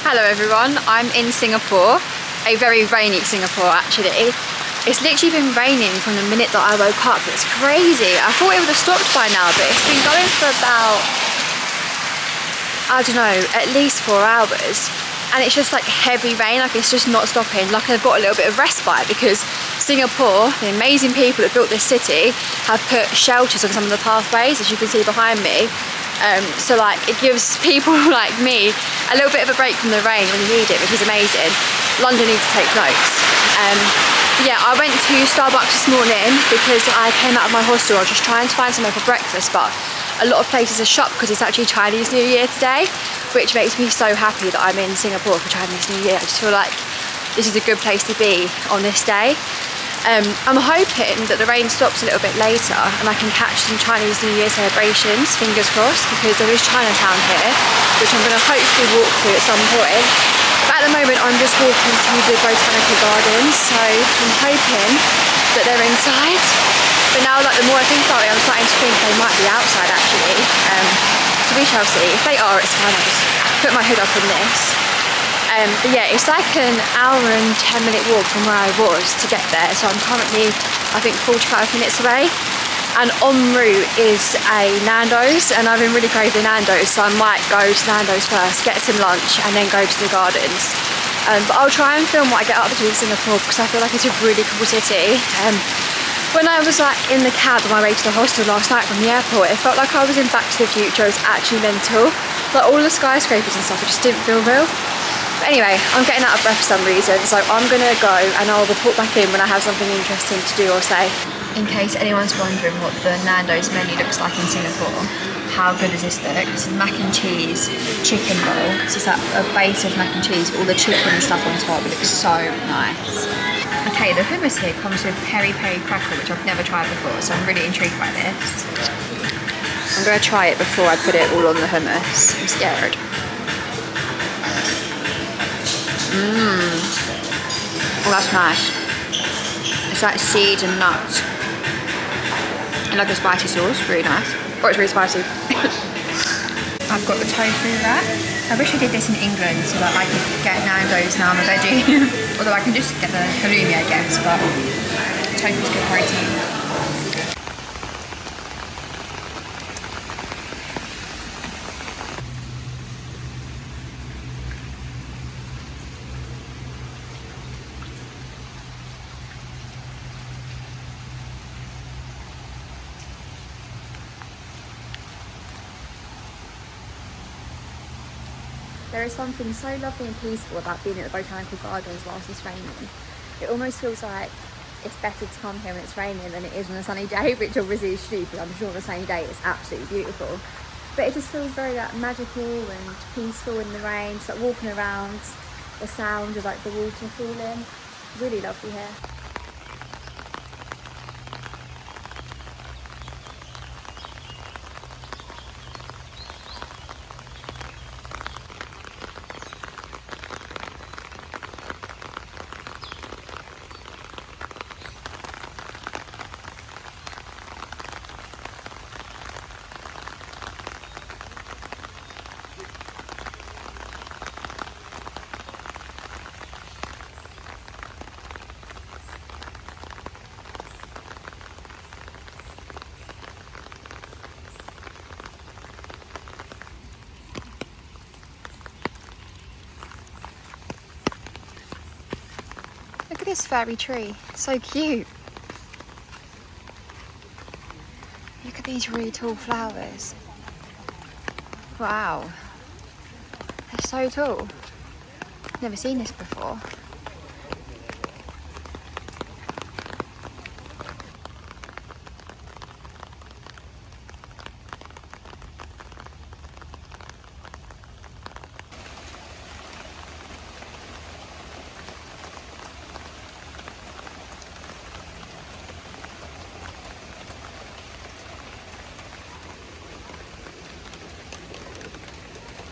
Hello everyone, I'm in Singapore, a very rainy Singapore actually. It's literally been raining from the minute that I woke up. It's crazy. I thought it would have stopped by now, but it's been going for about, I don't know, at least 4 hours. And it's just like heavy rain, like it's just not stopping. Like I've got a little bit of respite because Singapore, the amazing people that built this city, have put shelters on some of the pathways, as you can see behind me. So like it gives people like me a little bit of a break from the rain when you need it, which is amazing. London needs to take notes. Yeah, I went to Starbucks this morning because I came out of my hostel. I was just trying to find somewhere for breakfast, but a lot of places are shut because it's actually Chinese New Year today, which makes me so happy that I'm in Singapore for Chinese New Year. I just feel like this is a good place to be on this day. I'm hoping that the rain stops a little bit later and I can catch some Chinese New Year celebrations, fingers crossed, because there is Chinatown here, which I'm going to hopefully walk to at some point. But at the moment I'm just walking to the Botanical Gardens, so I'm hoping that they're inside. But now, like, the more I think about it, I'm starting to think they might be outside actually. So we shall see. If they are, it's fine, I'll just put my hood up on this. But yeah, it's like an hour and 10-minute walk from where I was to get there. So I'm currently, I think, 45 minutes away. And en route is a Nando's, and I've been really craving Nando's, so I might go to Nando's first, get some lunch, and then go to the gardens. But I'll try and film what I get up to in Singapore because I feel like it's a really cool city. When I was like in the cab on my way to the hostel last night from the airport, it felt like I was in Back to the Future. It was actually mental. Like all the skyscrapers and stuff, it just didn't feel real. But anyway, I'm getting out of breath for some reason, so I'm gonna go and I'll report back in when I have something interesting to do or say. In case anyone's wondering what the Nando's menu looks like in Singapore, how good does this look? It's a mac and cheese chicken bowl. So it's like a base of mac and cheese, all the chicken and stuff on top. It looks so nice. Okay, the hummus here comes with peri peri cracker, which I've never tried before, so I'm really intrigued by this. I'm gonna try it before I put it all on the hummus. I'm scared. Oh, that's nice. It's like seeds and nuts. And like a spicy sauce, really nice. Oh, it's really spicy. I've got the tofu wrap. I wish I did this in England so that I could get Nando's now I'm a veggie. Although I can just get the halloumi, I guess, but tofu's good protein. There is something so lovely and peaceful about being at the Botanical Gardens whilst it's raining. It almost feels like it's better to come here when it's raining than it is on a sunny day, which obviously is stupid. I'm sure on a sunny day it's absolutely beautiful. But it just feels very like magical and peaceful in the rain, just like walking around, the sound of like the water falling. Really lovely here. Look at this fairy tree, so cute. Look at these really tall flowers. Wow, they're so tall. Never seen this before.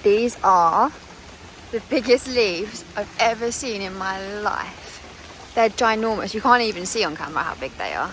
These are the biggest leaves I've ever seen in my life. They're ginormous. You can't even see on camera how big they are.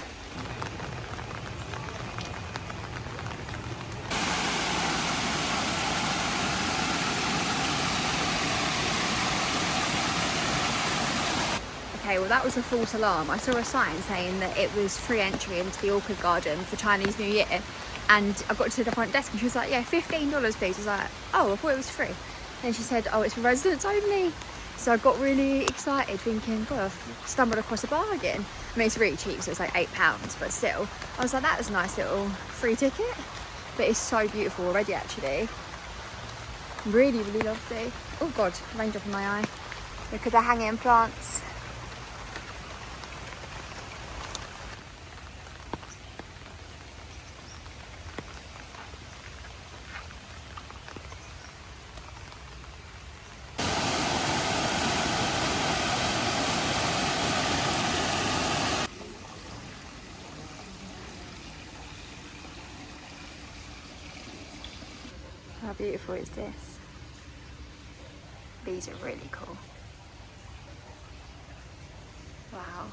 okay, well that was a false alarm. I saw a sign saying that it was free entry into the orchid garden for Chinese New Year, and I got to the front desk and she was like, yeah, $15 please. I was like, oh, I thought it was free. And she said, oh, it's for residents only. So I got really excited thinking, God, I've stumbled across a bargain. I mean, it's really cheap, so it's like £8, but still. I was like, that was a nice little free ticket. But it's so beautiful already, actually. Really, really lovely. Oh God, raindrop in my eye. Look at the hanging plants. How beautiful is this? These are really cool. Wow.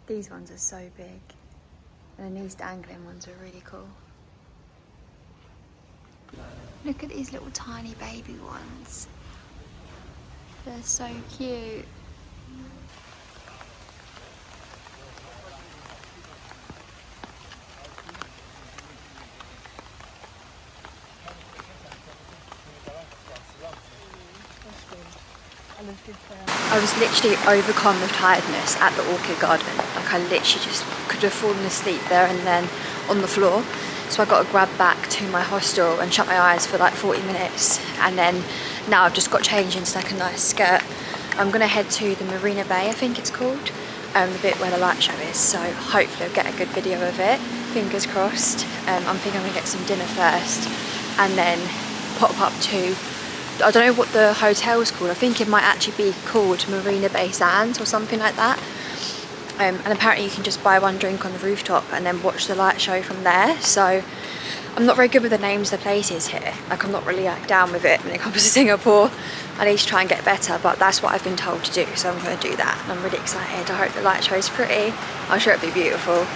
These ones are so big. And these dangling ones are really cool. Look at these little tiny baby ones. They're so cute. I was literally overcome with tiredness at the orchid garden. Like I literally just could have fallen asleep there and then on the floor. So I got to grab back to my hostel and shut my eyes for like 40 minutes. And then now I've just got changed into like a nice skirt. I'm gonna head to the Marina Bay, I think it's called, the bit where the light show is. So hopefully I'll get a good video of it, fingers crossed. I'm thinking I'm gonna get some dinner first and then pop up to, I don't know what the hotel is called. I think it might actually be called Marina Bay Sands or something like that. And apparently you can just buy one drink on the rooftop and then watch the light show from there. So I'm not very good with the names of the places here. Like I'm not really like down with it when it comes to Singapore. I need to try and get better, but that's what I've been told to do. So I'm going to do that and I'm really excited. I hope the light show is pretty. I'm sure it'll be beautiful.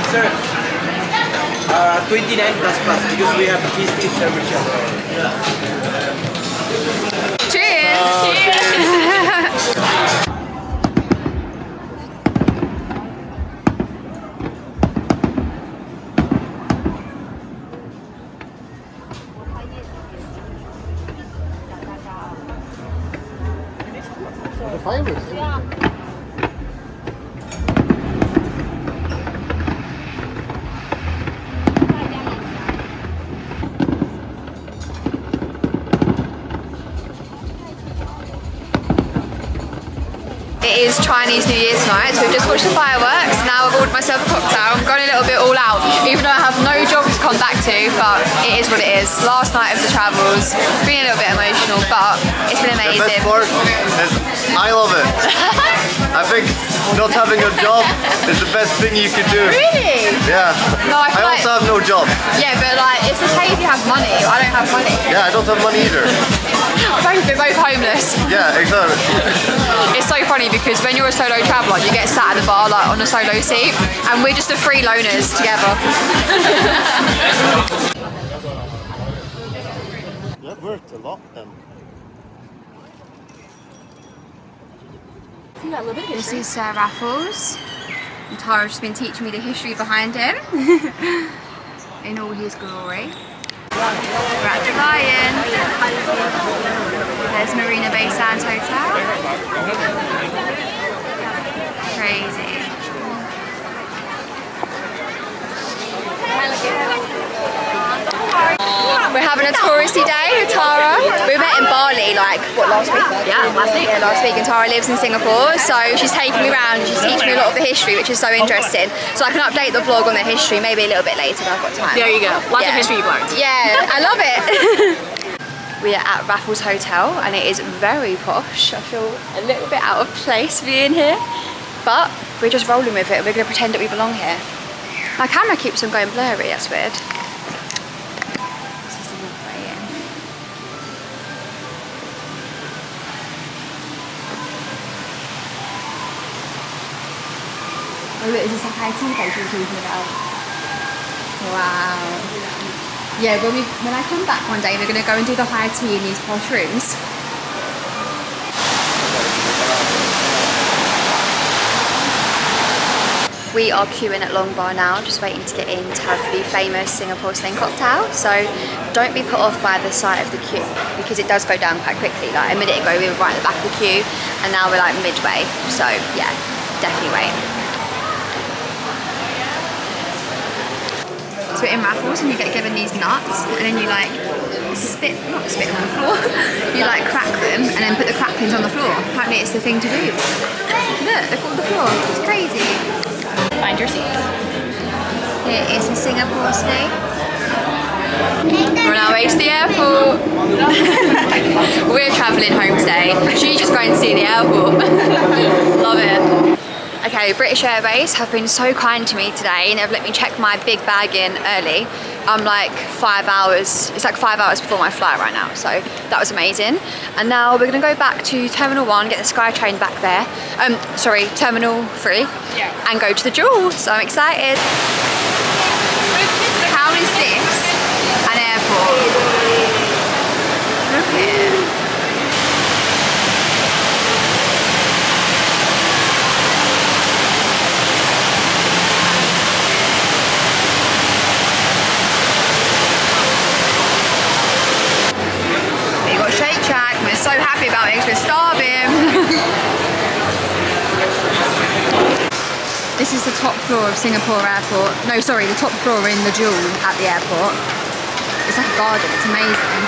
Sir, 29 plus plus because we have cheese service. Cheers! The fireworks. Yeah. It is Chinese New Year tonight, so we've just watched the fireworks. Now I've ordered myself a cocktail. I'm going a little bit all out, even though I have no job to come back to, but it is what it is. Last night of the travels, been a little bit emotional, but it's been amazing. The best part is I love it. I think not having a job is the best thing you could do. Really? Yeah. No, I also have no job. Yeah, but like, it's okay if you have money. I don't have money. Yeah, I don't have money either. We're both homeless. Yeah, exactly. It's so funny because when you're a solo traveller, you get sat at the bar like on a solo seat, and we're just the three loners together. That worked a lot then. This is Sir Raffles. And Tara's just been teaching me the history behind him in all his glory. We're at the Lion. There's Marina Bay Sands Hotel. Crazy. We're having a touristy day with Tara. We met met in Bali like, what, last week? Yeah, last week. Yeah, last week. And Tara lives in Singapore, so she's taking me around and she's teaching me a lot of the history, which is so interesting. So I can update the vlog on the history maybe a little bit later when I've got time. There you go. Lots of history you've learned. Yeah, I love it. We are at Raffles Hotel and it is very posh. I feel a little bit out of place being here, but we're just rolling with it. We're going to pretend that we belong here. My camera keeps on going blurry, that's weird. This is the walkway in. Oh look, is this a high tea place we were talking about? Wow. Yeah, when I come back one day, we're going to go and do the high tea in these posh rooms. We are queuing at Long Bar now, just waiting to get in to have the famous Singapore sling cocktail. So don't be put off by the sight of the queue, because it does go down quite quickly. Like a minute ago we were right at the back of the queue and now we're like midway. So yeah, definitely wait. So we're in Raffles and you get given these nuts and then you like not spit on the floor, you like crack them and then put the crack pins on the floor. Apparently it's the thing to do. Look on the floor, it's crazy. Find your seats. Here is the Singapore sling. We're on our way to the airport. We're travelling home today. She's just going to see the airport. Love it. Okay, British Airways have been so kind to me today and they've let me check my big bag in early. I'm like 5 hours, it's like 5 hours before my flight right now, so that was amazing. And now we're gonna go back to Terminal 1, get the SkyTrain back there. Sorry, Terminal 3, and go to the Jewel, so I'm excited. How is this an airport? Look here. Shake Shack, we're so happy about it because we're starving. This is the top floor of Singapore Airport. No, sorry, the top floor in the Jewel at the airport. It's like a garden, it's amazing.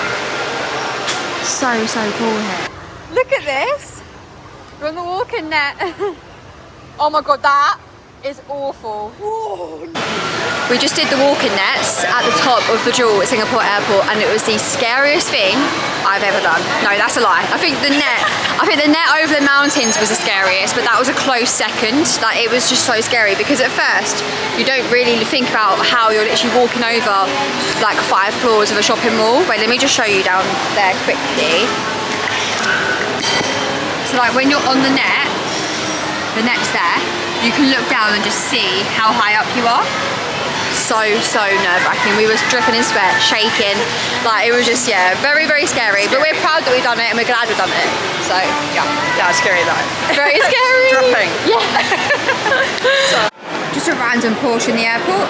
So cool here. Look at this. We're on the walking net. Oh my god, that is awful. Whoa. We just did the walking nets at the top of the Jewel at Singapore Airport and it was the scariest thing I've ever done. No, that's a lie. I think the net over the mountains was the scariest, but that was a close second. Like, it was just so scary because at first you don't really think about how you're literally walking over like 5 floors of a shopping mall. Wait, let me just show you down there quickly. So like when you're on the net's there, you can look down and just see how high up you are. So nerve-wracking. We was dripping in sweat, shaking. Like, it was just, yeah, very scary. But we're proud that we've done it and we're glad we've done it. So yeah. Yeah, it's scary though. Very scary. Dripping. Yeah. Just a random Porsche in the airport.